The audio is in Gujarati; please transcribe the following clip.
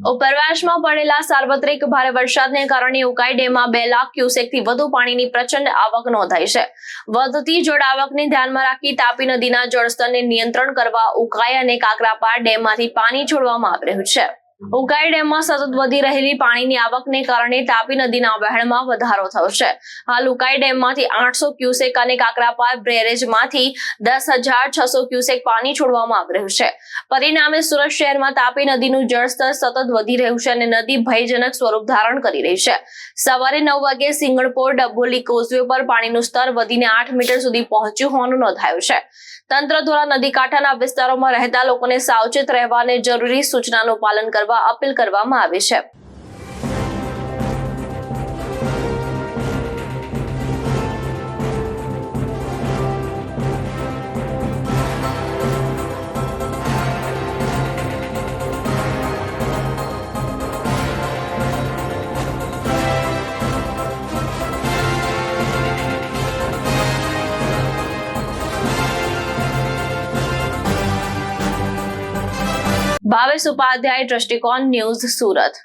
ઉપરવાસમાં પડેલા સાર્વત્રિક ભારે વરસાદને કારણે ઉકાઈ ડેમમાં 2 લાખ ક્યુસેકથી વધુ પાણીની પ્રચંડ આવક નોંધાઈ છે। વધતી જળ આવકને ધ્યાનમાં રાખી તાપી નદીના જળસ્તરને નિયંત્રણ કરવા ઉકાઈ અને કાકરાપાર ડેમમાંથી પાણી છોડવામાં આવી રહ્યું છે। ઉકાઈ ડેમમાં સતત વધી રહેલી પાણીની આવકને કારણે તાપી નદીના વહેણમાં વધારો થયો છે। હાલ ઉકાઈ ડેમમાંથી 800 ક્યુસેક અને કાકરાપાર બેરેજમાંથી 10,600 ક્યુસેક પાણી છોડવામાં આવી રહ્યું છે। પરિણામે સુરત શહેરમાં તાપી નદીનું જળસ્તર સતત વધી રહ્યું છે અને નદી ભયજનક સ્વરૂપ ધારણ કરી રહી છે। સવારે 9 વાગે સિંગણપોર ડભોલી કોઝવે પર પાણીનું સ્તર વધીને 8 મીટર સુધી પહોંચ્યું હોવાનું નોંધાયું છે। તંત્ર દ્વારા નદી કાંઠાના વિસ્તારોમાં રહેતા લોકોને સાવચેત રહેવા અને જરૂરી સૂચનાનું પાલન કરવા અપીલ કરવામાં આવી છે। ભાવેશ ઉપાધ્યાય, દ્રષ્ટિકોણ ન્યૂઝ, સુરત।